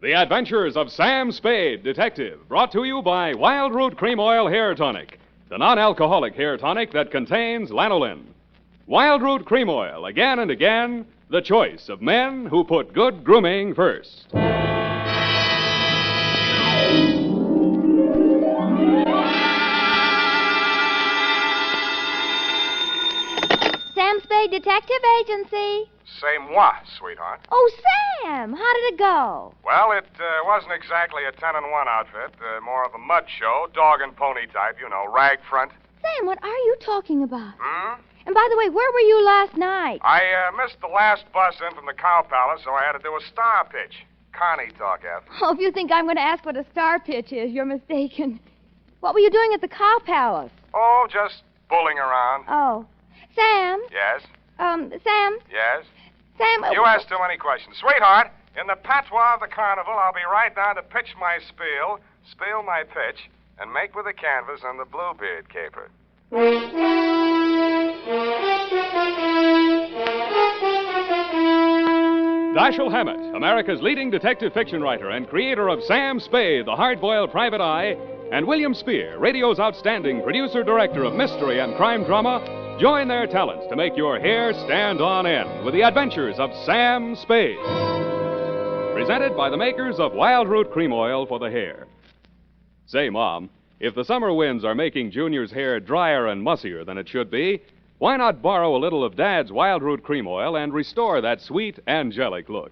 The Adventures of Sam Spade, Detective, brought to you by Wild Root Cream Oil Hair Tonic, the non-alcoholic hair tonic that contains lanolin. Wild Root Cream Oil, again and again, the choice of men who put good grooming first. Sam Spade Detective Agency. C'est moi, sweetheart. Oh, Sam, how did it go? Well, it wasn't exactly a 10-in-1 outfit. More of a mud show, dog and pony type, rag front. Sam, what are you talking about? Hmm? And by the way, where were you last night? I missed the last bus in from the Cow Palace, so I had to do a star pitch. Connie talk, F. Oh, if you think I'm going to ask what a star pitch is, you're mistaken. What were you doing at the Cow Palace? Oh, just bulling around. Oh. Sam? Yes? Sam? Yes? Sam... You asked too many questions. Sweetheart, in the patois of the carnival, I'll be right down to pitch my spiel my pitch, and make with the canvas and the Bluebeard caper. Dashiell Hammett, America's leading detective fiction writer and creator of Sam Spade, the hard-boiled private eye, and William Spier, radio's outstanding producer-director of mystery and crime drama, join their talents to make your hair stand on end with the Adventures of Sam Spade. Presented by the makers of Wild Root Cream Oil for the hair. Say, Mom, if the summer winds are making Junior's hair drier and mussier than it should be, why not borrow a little of Dad's Wild Root Cream Oil and restore that sweet, angelic look?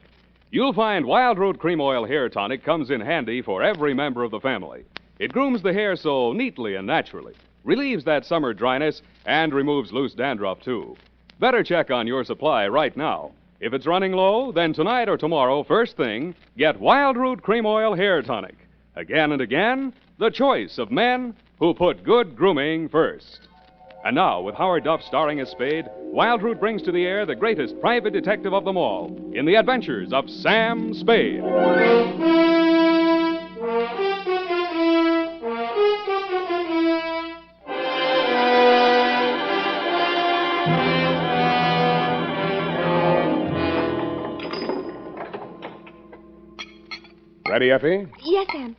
You'll find Wild Root Cream Oil Hair Tonic comes in handy for every member of the family. It grooms the hair so neatly and naturally, relieves that summer dryness, and removes loose dandruff, too. Better check on your supply right now. If it's running low, then tonight or tomorrow, first thing, get Wild Root Cream Oil Hair Tonic. Again and again, the choice of men who put good grooming first. And now, with Howard Duff starring as Spade, Wild Root brings to the air the greatest private detective of them all in the Adventures of Sam Spade. Ready, Effie? Yes, Sam.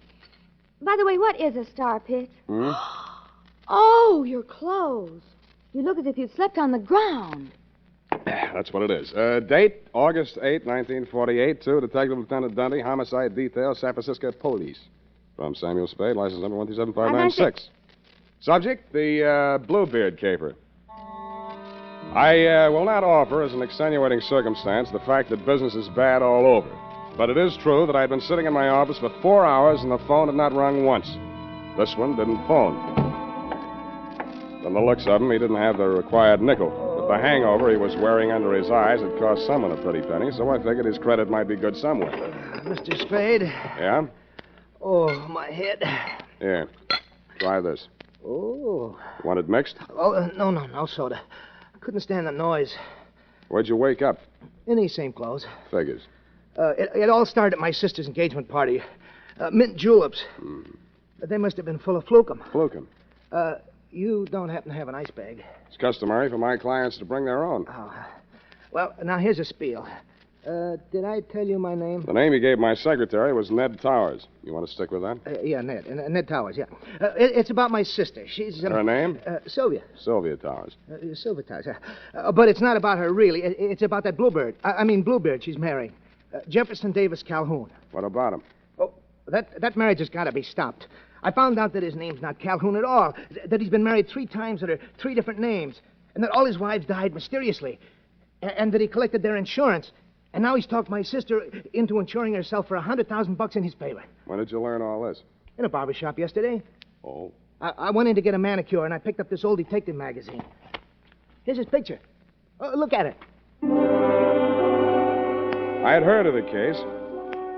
By the way, what is a star pitch? Hmm? Oh, your clothes. You look as if you'd slept on the ground. That's what it is. Date, August 8, 1948, to Detective Lieutenant Dunne, Homicide Detail, San Francisco Police. From Samuel Spade, license number 1375596. Subject, the Bluebeard caper. I will not offer as an extenuating circumstance the fact that business is bad all over. But it is true that I had been sitting in my office for 4 hours and the phone had not rung once. This one didn't phone. From the looks of him, he didn't have the required nickel. But the hangover he was wearing under his eyes had cost someone a pretty penny, so I figured his credit might be good somewhere. Mr. Spade? Yeah? Oh, my head. Here. Try this. Oh. You want it mixed? Oh, no soda. I couldn't stand the noise. Where'd you wake up? In these same clothes. Figures. It all started at my sister's engagement party. Mint juleps. They must have been full of flukum. Flukum? You don't happen to have an ice bag? It's customary for my clients to bring their own. Oh. Well, now here's a spiel. Did I tell you my name? The name you gave my secretary was Ned Towers. You want to stick with that? Yeah, Ned. Ned Towers, yeah. It's about my sister. She's... Her name? Sylvia. Sylvia Towers. Sylvia Towers, yeah. But it's not about her, really. It's about that Bluebeard. Bluebeard she's marrying. Jefferson Davis Calhoun. What about him? Oh, that marriage has got to be stopped. I found out that his name's not Calhoun at all, that he's been married 3 times under 3 different names, and that all his wives died mysteriously, and that he collected their insurance, and now he's talked my sister into insuring herself for $100,000 in his favor. When did you learn all this? In a barber shop yesterday. Oh. I went in to get a manicure, and I picked up this old detective magazine. Here's his picture. Oh, look at it. I had heard of the case.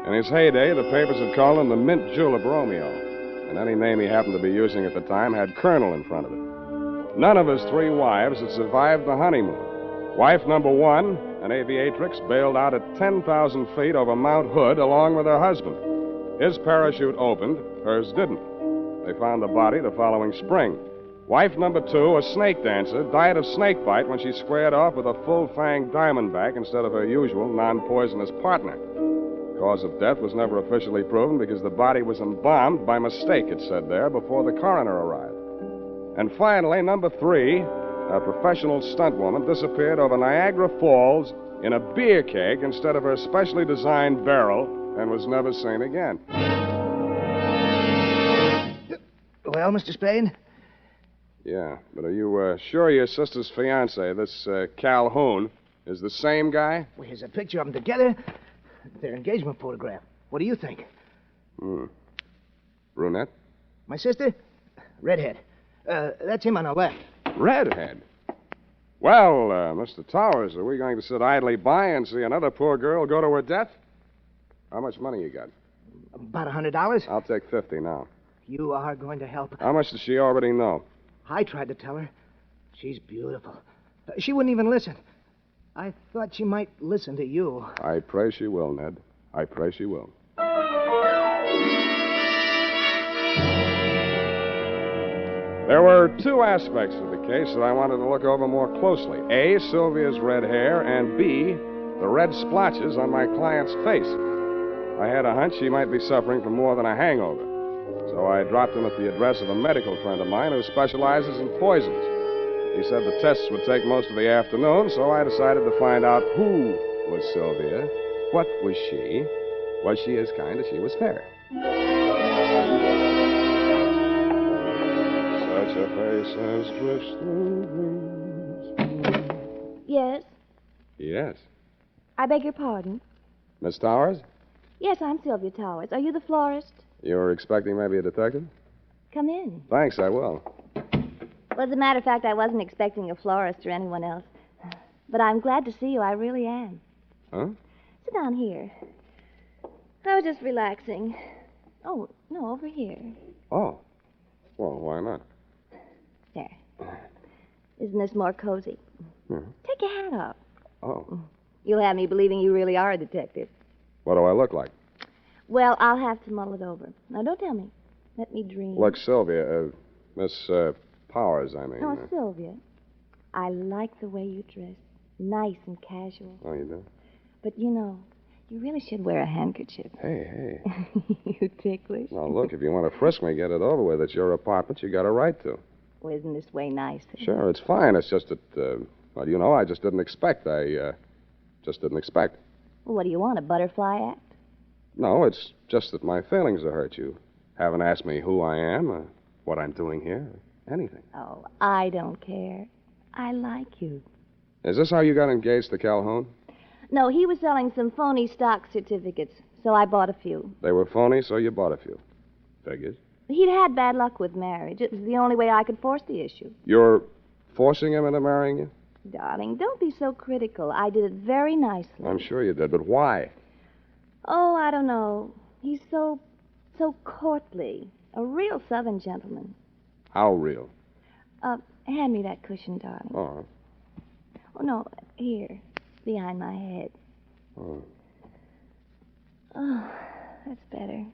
In his heyday, the papers had called him the Mint Julep Romeo. And any name he happened to be using at the time had Colonel in front of it. None of his 3 wives had survived the honeymoon. Wife number 1, an aviatrix, bailed out at 10,000 feet over Mount Hood along with her husband. His parachute opened, hers didn't. They found the body the following spring. Wife number 2, a snake dancer, died of snake bite when she squared off with a full-fanged diamondback instead of her usual non-poisonous partner. Cause of death was never officially proven because the body was embalmed by mistake, it said there, before the coroner arrived. And finally, number 3, a professional stunt woman disappeared over Niagara Falls in a beer keg instead of her specially designed barrel and was never seen again. Well, Mr. Spade? Yeah, but are you sure your sister's fiancé, this Calhoun, is the same guy? Well, here's a picture of them together. Their engagement photograph. What do you think? Brunette? My sister? Redhead. That's him on the left. Redhead? Well, Mr. Towers, are we going to sit idly by and see another poor girl go to her death? How much money you got? About $100. I'll take 50 now. You are going to help. How much does she already know? I tried to tell her. She's beautiful. She wouldn't even listen. I thought she might listen to you. I pray she will, Ned. I pray she will. There were 2 aspects of the case that I wanted to look over more closely. A, Sylvia's red hair, and B, the red splotches on my client's face. I had a hunch she might be suffering from more than a hangover. So I dropped in at the address of a medical friend of mine who specializes in poisons. He said the tests would take most of the afternoon, so I decided to find out who was Sylvia, what was she as kind as she was fair. Such a face as drifts through dreams. Yes? Yes. I beg your pardon? Miss Towers? Yes, I'm Sylvia Towers. Are you the florist? You were expecting maybe a detective? Come in. Thanks, I will. Well, as a matter of fact, I wasn't expecting a florist or anyone else. But I'm glad to see you. I really am. Huh? Sit down here. I was just relaxing. Oh, no, over here. Oh. Well, why not? There. Isn't this more cozy? Take your hat off. Oh. You'll have me believing you really are a detective. What do I look like? Well, I'll have to mull it over. Now, don't tell me. Let me dream. Look, Sylvia, Miss Powers, I mean. Oh, Sylvia, I like the way you dress. Nice and casual. Oh, you do? But, you really should wear a handkerchief. Hey. You ticklish. Well, look, if you want to frisk me, get it over with. It's your apartment. You got a right to. Well, isn't this way nice? Sure, it's fine. It's just that, I just didn't expect. Just didn't expect. Well, what do you want, a butterfly act? No, it's just that my feelings are hurt. You haven't asked me who I am, what I'm doing here, anything. Oh, I don't care. I like you. Is this how you got engaged to Calhoun? No, he was selling some phony stock certificates, so I bought a few. They were phony, so you bought a few. Figures. He'd had bad luck with marriage. It was the only way I could force the issue. You're forcing him into marrying you? Darling, don't be so critical. I did it very nicely. I'm sure you did, but why? Oh, I don't know. He's so courtly. A real Southern gentleman. How real? Hand me that cushion, darling. All right. Oh, no, here, behind my head. Oh. Oh, that's better.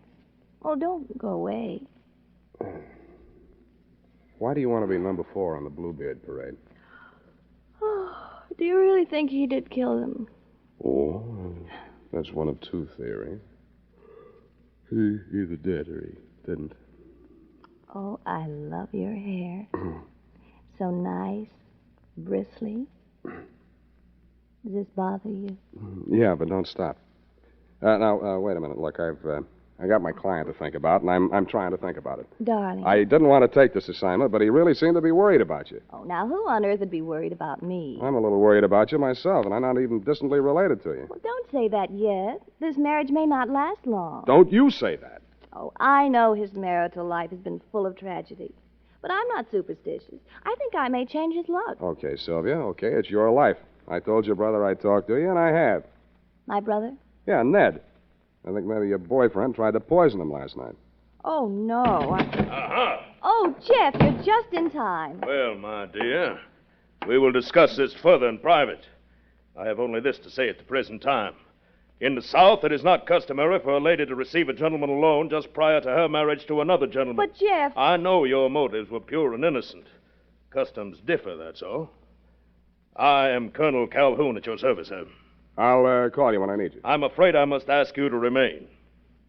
Oh, don't go away. Why do you want to be number 4 on the Bluebeard parade? Oh, do you really think he did kill them? Oh, that's one of 2 theories. He either did or he didn't. Oh, I love your hair. So nice, bristly. Does this bother you? Yeah, but don't stop. Now, wait a minute. Look, I got my client to think about, and I'm trying to think about it. Darling. I didn't want to take this assignment, but he really seemed to be worried about you. Oh, now who on earth would be worried about me? I'm a little worried about you myself, and I'm not even distantly related to you. Well, don't say that yet. This marriage may not last long. Don't you say that. Oh, I know his marital life has been full of tragedy. But I'm not superstitious. I think I may change his luck. Okay, Sylvia, okay, it's your life. I told your brother I'd talk to you, and I have. My brother? Yeah, Ned. I think maybe your boyfriend tried to poison him last night. Oh, no. Aha! Oh, Jeff, you're just in time. Well, my dear, we will discuss this further in private. I have only this to say at the present time. In the South, it is not customary for a lady to receive a gentleman alone just prior to her marriage to another gentleman. But, Jeff... I know your motives were pure and innocent. Customs differ, that's all. I am Colonel Calhoun at your service, sir. I'll call you when I need you. I'm afraid I must ask you to remain.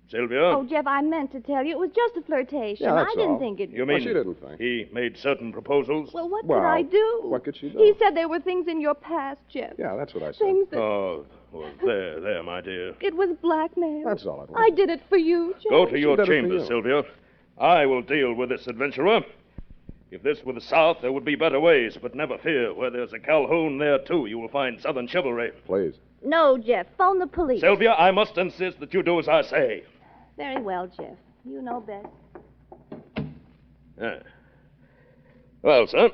Sylvia? Oh, Jeff, I meant to tell you. It was just a flirtation. Yeah, that's I didn't all. think it... You mean she didn't think. he made certain proposals? Well, what Well, could I do? what could she do? He said there were things in your past, Jeff. Yeah, that's what I said. Things that... Oh, well, there, my dear. It was blackmail. That's all it was. I did it for you, Jeff. Go to your did it for chambers, you. Sylvia. I will deal with this adventurer. If this were the South, there would be better ways, but never fear. Where there's a Calhoun, there, too, you will find Southern chivalry. Please. No, Jeff. Phone the police. Sylvia, I must insist that you do as I say. Very well, Jeff. You know best. Yeah. Well, son,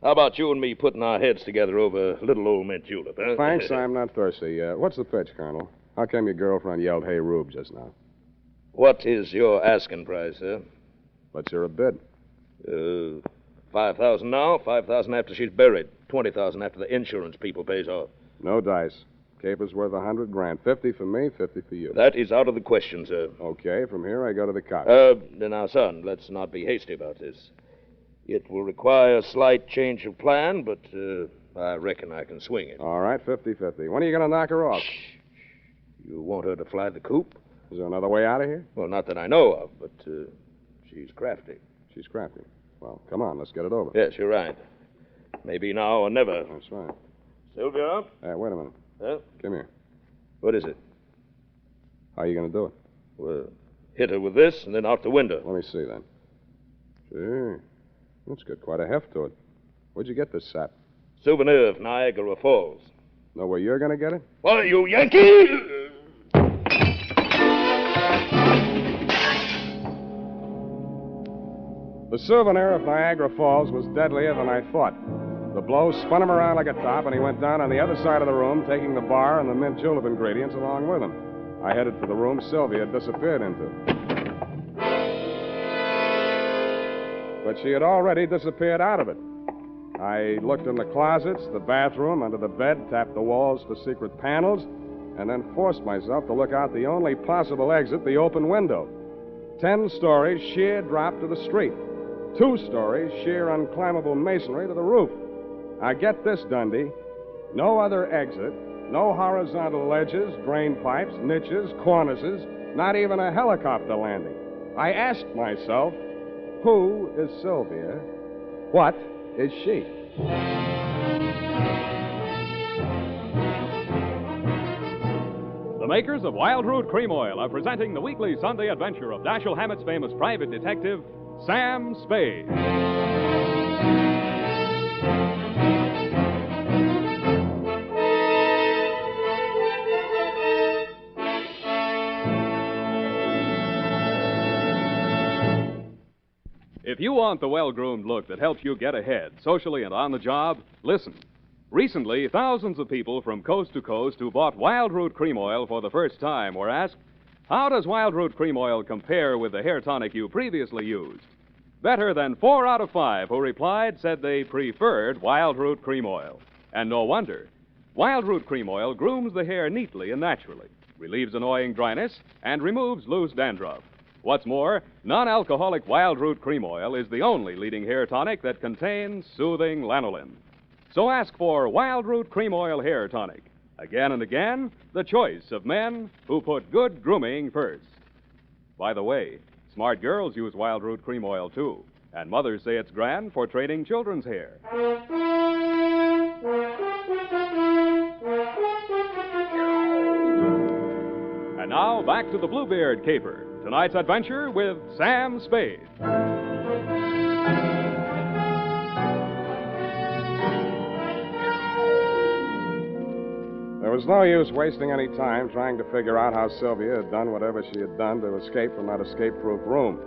how about you and me putting our heads together over little old mint julep, huh? Thanks, I'm not thirsty. What's the pitch, Colonel? How come your girlfriend yelled, "Hey, Rube," just now? What is your asking price, sir? Let's hear a bid. $5,000 now, $5,000 after she's buried, $20,000 after the insurance people pays off. No dice. Caper's worth $100,000. 50 for me, 50 for you. That is out of the question, sir. Okay, from here I go to the cops. Now, son, let's not be hasty about this. It will require a slight change of plan, but I reckon I can swing it. All right, 50-50. When are you going to knock her off? You want her to fly the coop? Is there another way out of here? Well, not that I know of, but she's crafty. She's crafty. Well, come on, let's get it over. Yes, you're right. Maybe now or never. That's right. Sylvia? Wait a minute. Huh? Come here. What is it? How are you going to do it? Well, hit her with this and then out the window. Let me see, then. Sure. It's got quite a heft to it. Where'd you get this sap? Souvenir of Niagara Falls. Know where you're going to get it? Why, you Yankee! The souvenir of Niagara Falls was deadlier than I thought. The blow spun him around like a top, and he went down on the other side of the room, taking the bar and the mint julep ingredients along with him. I headed for the room Sylvia had disappeared into. But she had already disappeared out of it. I looked in the closets, the bathroom, under the bed, tapped the walls for secret panels, and then forced myself to look out the only possible exit, the open window. 10 stories, sheer drop to the street. 2 stories, sheer unclimbable masonry to the roof. Now get this, Dundee. No other exit, no horizontal ledges, drain pipes, niches, cornices, not even a helicopter landing. I asked myself, who is Sylvia? What is she? The makers of Wild Root Cream Oil are presenting the weekly Sunday adventure of Dashiell Hammett's famous private detective, Sam Spade. If you want the well-groomed look that helps you get ahead, socially and on the job, listen. Recently, thousands of people from coast to coast who bought Wild Root Cream Oil for the first time were asked, how does Wild Root Cream Oil compare with the hair tonic you previously used? Better than 4 out of 5 who replied said they preferred Wild Root Cream Oil. And no wonder. Wild Root Cream Oil grooms the hair neatly and naturally, relieves annoying dryness, and removes loose dandruff. What's more, non-alcoholic Wild Root Cream Oil is the only leading hair tonic that contains soothing lanolin. So ask for Wild Root Cream Oil Hair Tonic. Again and again, the choice of men who put good grooming first. By the way, smart girls use Wild Root Cream Oil, too. And mothers say it's grand for training children's hair. And now, back to the Bluebeard caper. Tonight's adventure with Sam Spade. There was no use wasting any time trying to figure out how Sylvia had done whatever she had done to escape from that escape-proof room.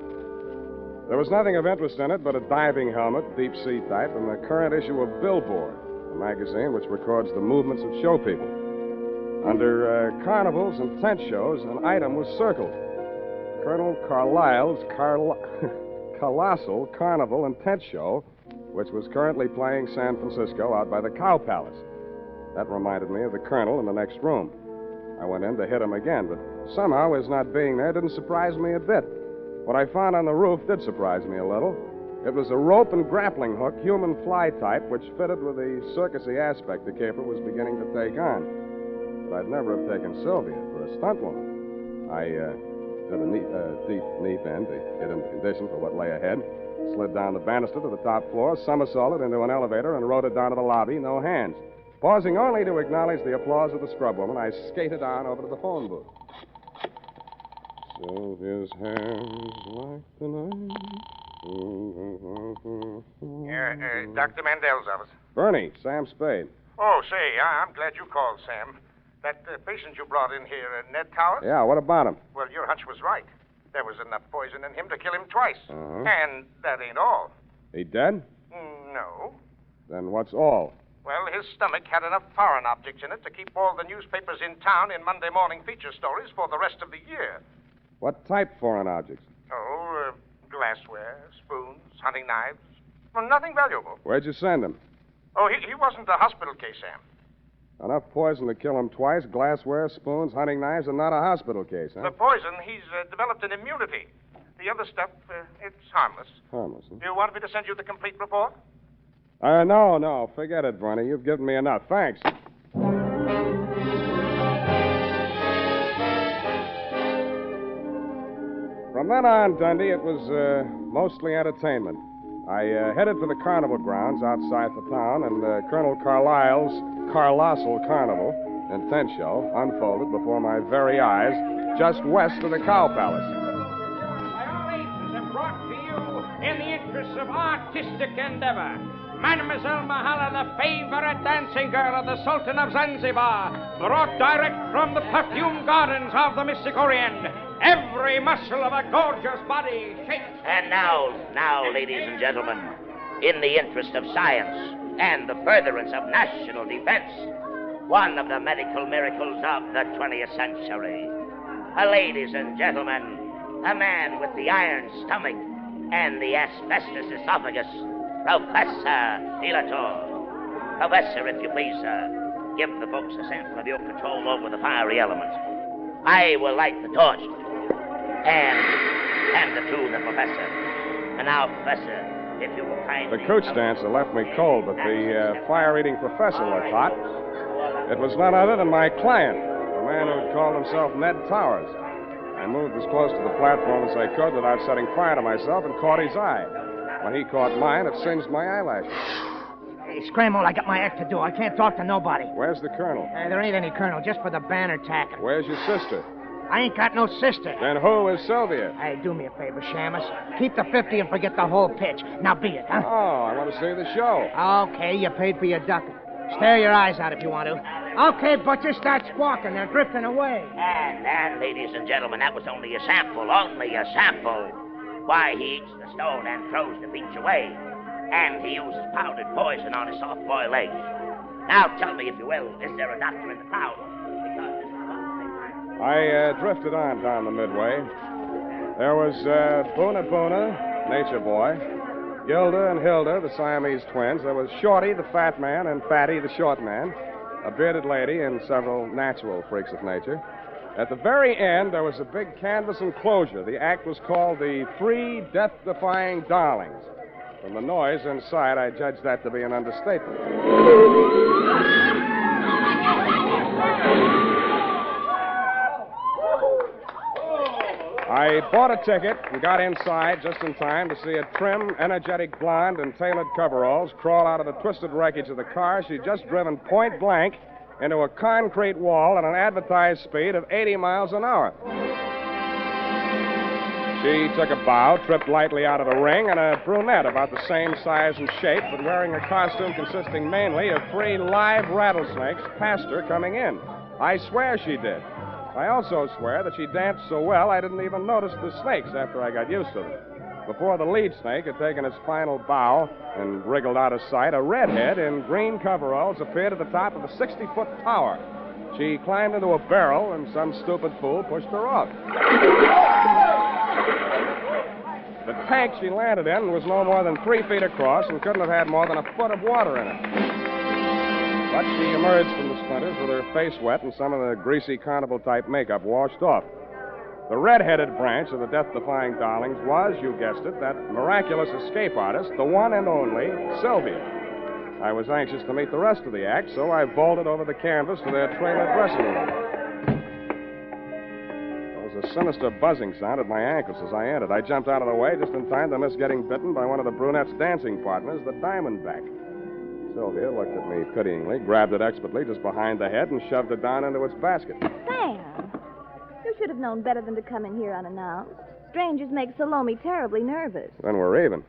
There was nothing of interest in it but a diving helmet, deep-sea type, and the current issue of Billboard, a magazine which records the movements of show people. Under carnivals and tent shows, an item was circled. Colonel Carlisle's Colossal Carnival and Tent Show, which was currently playing San Francisco out by the Cow Palace. That reminded me of the Colonel in the next room. I went in to hit him again, but somehow his not being there didn't surprise me a bit. What I found on the roof did surprise me a little. It was a rope and grappling hook, human fly type, which fitted with the circusy aspect the caper was beginning to take on. but I'd never have taken Sylvia for a stunt woman. I did a deep knee bend to get into condition for what lay ahead, slid down the banister to the top floor, somersaulted into an elevator, and rode it down to the lobby, no hands. Pausing only to acknowledge the applause of the scrub woman, I skated on over to the phone booth. Sylvia's hands like the night. Dr. Mandel's office. Bernie, Sam Spade. Oh, say, I'm glad you called, Sam. That patient you brought in here, Ned Towers? Yeah, what about him? Well, your hunch was right. There was enough poison in him to kill him twice. Uh-huh. And that ain't all. He dead? No. Then what's all? Well, his stomach had enough foreign objects in it to keep all the newspapers in town in Monday morning feature stories for the rest of the year. What type foreign objects? Oh, glassware, spoons, hunting knives. Well, nothing valuable. Where'd you send him? Oh, he wasn't a hospital case, Sam. Enough poison to kill him twice, glassware, spoons, hunting knives, and not a hospital case, huh? The poison, he's developed an immunity. The other stuff, it's harmless. Harmless, huh? Do you want me to send you the complete report? No. Forget it, Bernie. You've given me enough. Thanks. From then on, Dundee, it was mostly entertainment. I headed for the carnival grounds outside the town, and Colonel Carlisle's Colossal Carnival and tent show unfolded before my very eyes just west of the Cow Palace. Violations are brought to you in the interests of artistic endeavor. Mademoiselle Mahala, the favorite dancing girl of the Sultan of Zanzibar, brought direct from the perfume gardens of the Mystic Orient. Every muscle of a gorgeous body shakes. And now, ladies and gentlemen, in the interest of science and the furtherance of national defense, one of the medical miracles of the 20th century. Ladies and gentlemen, a man with the iron stomach and the asbestos esophagus, Professor Delator. Professor, if you please, sir, give the folks a sample of your control over the fiery element. I will light the torch and hand it to the professor. And now, Professor, if you will kindly... The cooch dancer left me cold, but the fire-eating professor looked hot. It was none other than my client, the man who had called himself Ned Towers. I moved as close to the platform as I could without setting fire to myself and caught his eye. When he caught mine, it singed my eyelashes. Hey, scramble, I got my act to do. I can't talk to nobody. Where's the colonel? There ain't any colonel, just for the banner tacking. Where's your sister? I ain't got no sister. Then who is Sylvia? Hey, do me a favor, Shamus. Keep the 50 and forget the whole pitch. Now beat it, huh? Oh, I want to see the show. Okay, you paid for your duck. Stare your eyes out if you want to. Okay, Butcher, start squawking. They're drifting away. And, ladies and gentlemen, that was only a sample. Why, he eats the stone and throws the beach away. And he uses powdered poison on his soft-boiled eggs. Now, tell me, if you will, is there a doctor in the crowd? Because this is what I drifted on down the midway. There was Boona Boona, Nature Boy, Gilda and Hilda, the Siamese twins. There was Shorty, the fat man, and Fatty, the short man, a bearded lady, and several natural freaks of nature. At the very end, there was a big canvas enclosure. The act was called the Three Death-Defying Darlings. From the noise inside, I judged that to be an understatement. I bought a ticket and got inside just in time to see a trim, energetic blonde in tailored coveralls crawl out of the twisted wreckage of the car she'd just driven point blank into a concrete wall at an advertised speed of 80 miles an hour. She took a bow, tripped lightly out of the ring, and a brunette about the same size and shape, but wearing a costume consisting mainly of 3 live rattlesnakes, passed her coming in. I swear she did. I also swear that she danced so well I didn't even notice the snakes after I got used to them. Before the lead snake had taken its final bow and wriggled out of sight, a redhead in green coveralls appeared at the top of a 60-foot tower. She climbed into a barrel, and some stupid fool pushed her off. The tank she landed in was no more than 3 feet across and couldn't have had more than a foot of water in it. But she emerged from the splinters with her face wet and some of the greasy carnival-type makeup washed off. The red-headed branch of the Death-Defying Darlings was, you guessed it, that miraculous escape artist, the one and only Sylvia. I was anxious to meet the rest of the act, so I vaulted over the canvas to their trailer dressing room. There was a sinister buzzing sound at my ankles as I entered. I jumped out of the way just in time to miss getting bitten by one of the brunette's dancing partners, the Diamondback. Sylvia looked at me pityingly, grabbed it expertly just behind the head, and shoved it down into its basket. Sam, you should have known better than to come in here unannounced. Strangers make Salome terribly nervous. Then we're even.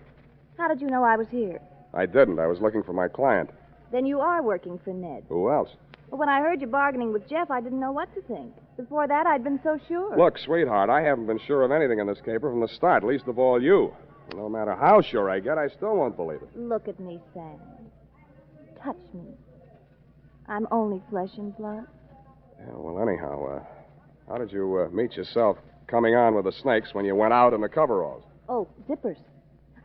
How did you know I was here? I didn't. I was looking for my client. Then you are working for Ned. Who else? Well, when I heard you bargaining with Jeff, I didn't know what to think. Before that, I'd been so sure. Look, sweetheart, I haven't been sure of anything in this caper from the start, least of all you. No matter how sure I get, I still won't believe it. Look at me, Sam. Touch me. I'm only flesh and blood. Yeah, well, anyhow, how did you meet yourself coming on with the snakes when you went out in the coveralls? Oh, zippers.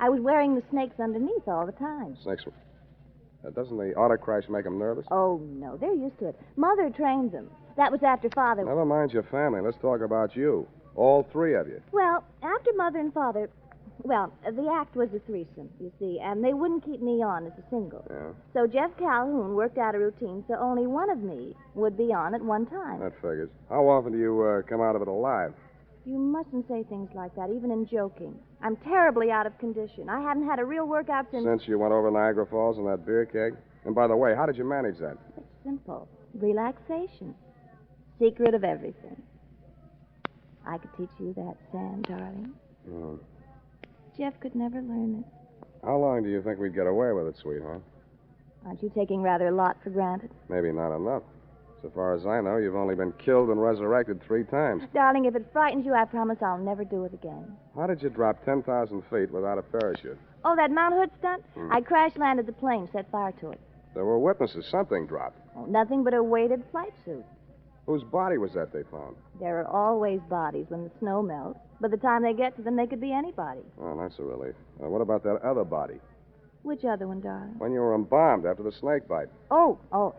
I was wearing the snakes underneath all the time. Snakes? Doesn't the auto crash make them nervous? Oh, no. They're used to it. Mother trained them. That was after Father... Never mind your family. Let's talk about you. All three of you. Well, after Mother and Father... Well, the act was a threesome, you see, and they wouldn't keep me on as a single. Yeah? So Jeff Calhoun worked out a routine so only one of me would be on at one time. That figures. How often do you come out of it alive? You mustn't say things like that, even in joking. I'm terribly out of condition. I haven't had a real workout since... Since you went over Niagara Falls in that beer keg? And by the way, how did you manage that? It's simple. Relaxation. Secret of everything. I could teach you that, Sam, darling. Hmm. Jeff could never learn it. How long do you think we'd get away with it, sweetheart? Aren't you taking rather a lot for granted? Maybe not enough. So far as I know, you've only been killed and resurrected 3 times. Darling, if it frightens you, I promise I'll never do it again. How did you drop 10,000 feet without a parachute? Oh, that Mount Hood stunt? I crash-landed the plane, set fire to it. There were witnesses. Something dropped. Oh, nothing but a weighted flight suit. Whose body was that they found? There are always bodies when the snow melts. By the time they get to them, they could be anybody. Oh, that's a relief. What about that other body? Which other one, darling? When you were embalmed after the snake bite. Oh.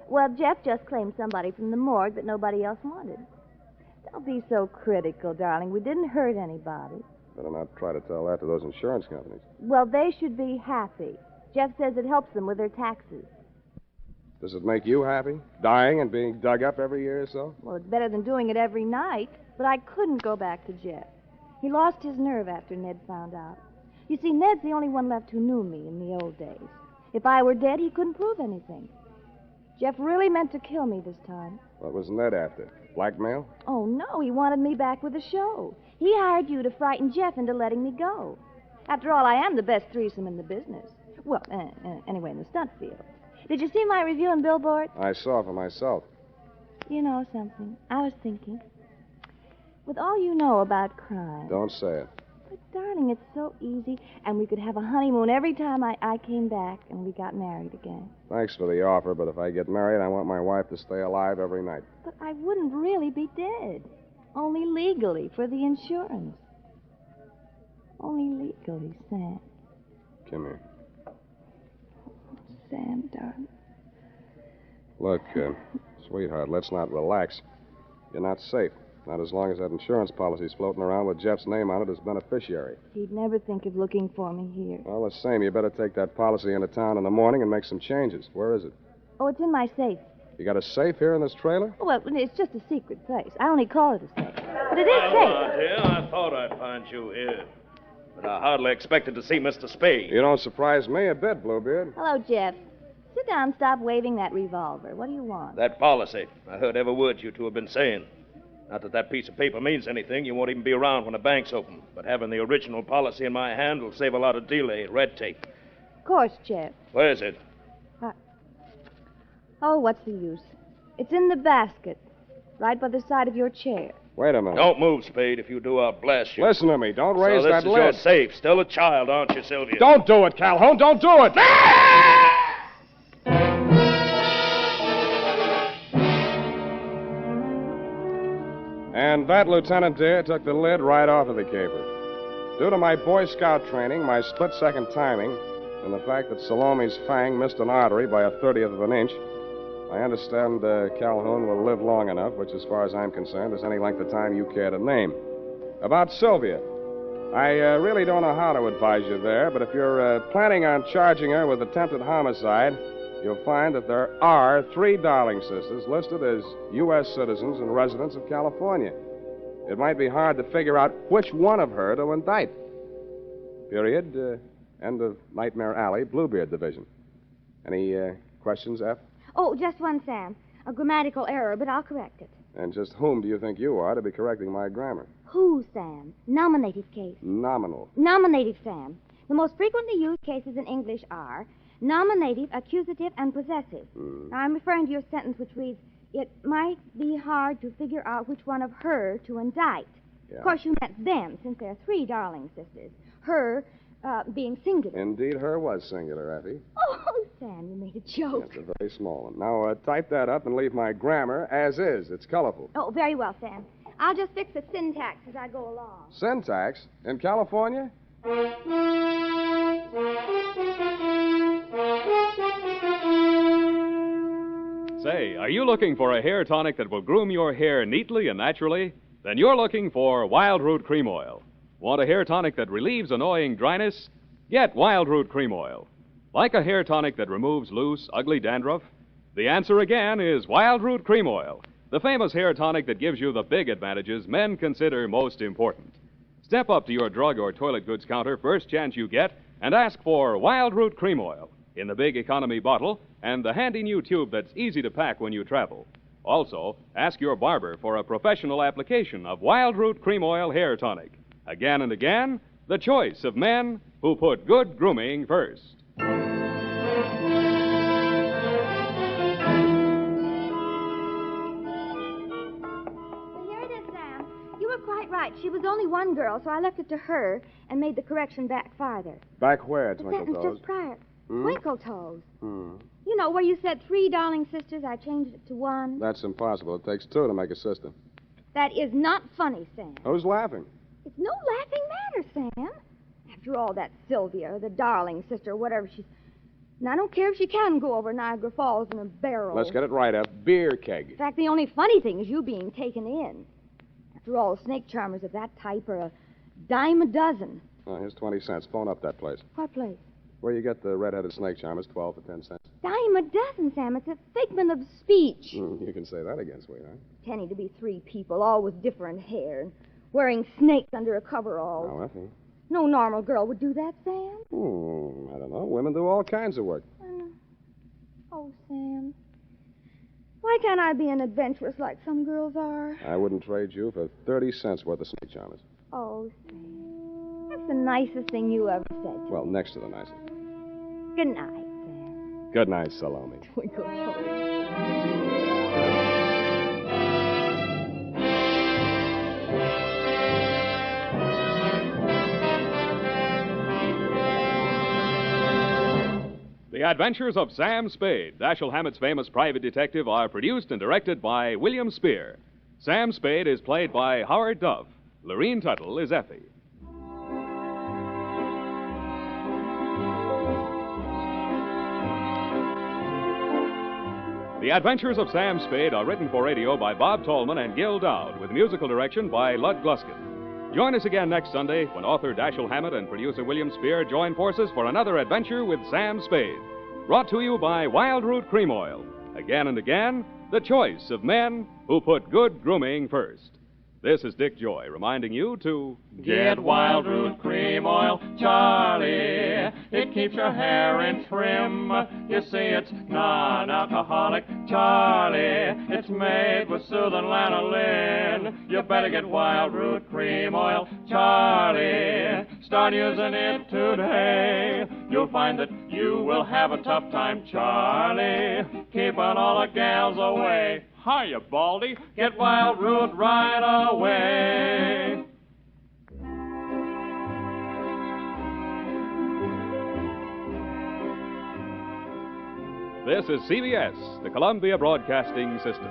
Well, Jeff just claimed somebody from the morgue that nobody else wanted. Don't be so critical, darling. We didn't hurt anybody. Better not try to tell that to those insurance companies. Well, they should be happy. Jeff says it helps them with their taxes. Does it make you happy? Dying and being dug up every year or so? Well, it's better than doing it every night. But I couldn't go back to Jeff. He lost his nerve after Ned found out. You see, Ned's the only one left who knew me in the old days. If I were dead, he couldn't prove anything. Jeff really meant to kill me this time. What was Ned after? Blackmail? Oh, no, he wanted me back with the show. He hired you to frighten Jeff into letting me go. After all, I am the best threesome in the business. Well, anyway, in the stunt field. Did you see my review in Billboard? I saw for myself. You know something? I was thinking. With all you know about crime... Don't say it. But, darling, it's so easy, and we could have a honeymoon every time I came back and we got married again. Thanks for the offer, but if I get married, I want my wife to stay alive every night. But I wouldn't really be dead. Only legally, for the insurance. Only legally, Sam. Come here. Sam, darling. Look, sweetheart, let's not relax. You're not safe. Not as long as that insurance policy's floating around with Jeff's name on it as beneficiary. He'd never think of looking for me here. All the same, you better take that policy into town in the morning and make some changes. Where is it? Oh, it's in my safe. You got a safe here in this trailer? Oh, well, it's just a secret place. I only call it a safe. But it is safe. Dear, I thought I'd find you here. But I hardly expected to see Mr. Spade. You don't surprise me a bit, Bluebeard. Hello, Jeff. Sit down and stop waving that revolver. What do you want? That policy. I heard every word you two have been saying. Not that that piece of paper means anything. You won't even be around when the bank's open. But having the original policy in my hand will save a lot of delay, red tape. Of course, Jeff. Where is it? Oh, what's the use? It's in the basket, right by the side of your chair. Wait a minute. Don't move, Spade. If you do, I'll blast you. Listen to me. Don't raise so that this is lid. your safe. Still a child, aren't you, Sylvia? Don't do it, Calhoun. Don't do it. And that, Lieutenant Deere, took the lid right off of the caper. Due to my Boy Scout training, my split-second timing, and the fact that Salome's fang missed an artery by a 30th of an inch, I understand Calhoun will live long enough, which, as far as I'm concerned, is any length of time you care to name. About Sylvia, I really don't know how to advise you there, but if you're planning on charging her with attempted homicide, you'll find that there are 3 Darling sisters listed as U.S. citizens and residents of California. It might be hard to figure out which one of her to indict. Period. End of Nightmare Alley, Bluebeard Division. Any questions, F? Oh, just one, Sam. A grammatical error, but I'll correct it. And just whom do you think you are to be correcting my grammar? Who, Sam? Nominative case. Nominal. Nominative, Sam. The most frequently used cases in English are nominative, accusative, and possessive. Now, I'm referring to your sentence which reads, it might be hard to figure out which one of her to indict. Yeah. Of course, you meant them, since there are 3 Darling sisters. Her being singular. Indeed, her was singular, Effie. Oh, Sam, you made a joke. That's a very small one. Now, type that up and leave my grammar as is. It's colorful. Oh, very well, Sam. I'll just fix the syntax as I go along. Syntax? In California? Say, are you looking for a hair tonic that will groom your hair neatly and naturally? Then you're looking for Wild Root Cream Oil. Want a hair tonic that relieves annoying dryness? Get Wild Root Cream Oil. Like a hair tonic that removes loose, ugly dandruff? The answer again is Wild Root Cream Oil, the famous hair tonic that gives you the big advantages men consider most important. Step up to your drug or toilet goods counter first chance you get and ask for Wild Root Cream Oil in the big economy bottle and the handy new tube that's easy to pack when you travel. Also, ask your barber for a professional application of Wild Root Cream Oil hair tonic. Again and again, the choice of men who put good grooming first. Well, here it is, Sam. You were quite right. She was only one girl, so I left it to her and made the correction back farther. Back where, The Twinkle sentence Toes? just prior. Twinkle Toes. Hmm. You know, where you said 3 Darling sisters, I changed it to 1. That's impossible. It takes 2 to make a sister. That is not funny, Sam. Who's laughing? It's no laughing matter, Sam. After all, that Sylvia, or the Darling sister, or whatever she's... And I don't care if she can go over Niagara Falls in a barrel. Let's get it right, F. Beer In keg. fact, the only funny thing is you being taken in. After all, snake charmers of that type are a dime a dozen. Oh, here's 20 cents. Phone up that place. What place? Where you get the red-headed snake charmers, 12 for 10 cents. Dime a dozen, Sam. It's a figment of speech. You can say that again, sweetheart. Pretending to be 3 people, all with different hair, and wearing snakes under a coverall. Now, Effie. No normal girl would do that, Sam. I don't know. Women do all kinds of work. Oh, Sam. Why can't I be an adventuress like some girls are? I wouldn't trade you for 30 cents worth of snake charmers. Oh, Sam. That's the nicest thing you ever said to me. Well, next to the nicest. Good night, Sam. Good night, Salome. Twinkle, toes. The Adventures of Sam Spade, Dashiell Hammett's famous private detective, are produced and directed by William Spier. Sam Spade is played by Howard Duff. Lurene Tuttle is Effie. The Adventures of Sam Spade are written for radio by Bob Tallman and Gil Dowd, with musical direction by Lud Gluskin. Join us again next Sunday when author Dashiell Hammett and producer William Spier join forces for another adventure with Sam Spade. Brought to you by Wild Root Cream Oil. Again and again, the choice of men who put good grooming first. This is Dick Joy reminding you to get Wild Root Cream Oil, Charlie. It keeps your hair in trim. You see, it's non-alcoholic, Charlie. It's made with soothing lanolin. You better get Wild Root Cream Oil, Charlie. Start using it today. You'll find that you will have a tough time, Charlie. Keeping all the gals away. Hiya, Baldy. Get Wild Root right away. This is CBS, the Columbia Broadcasting System.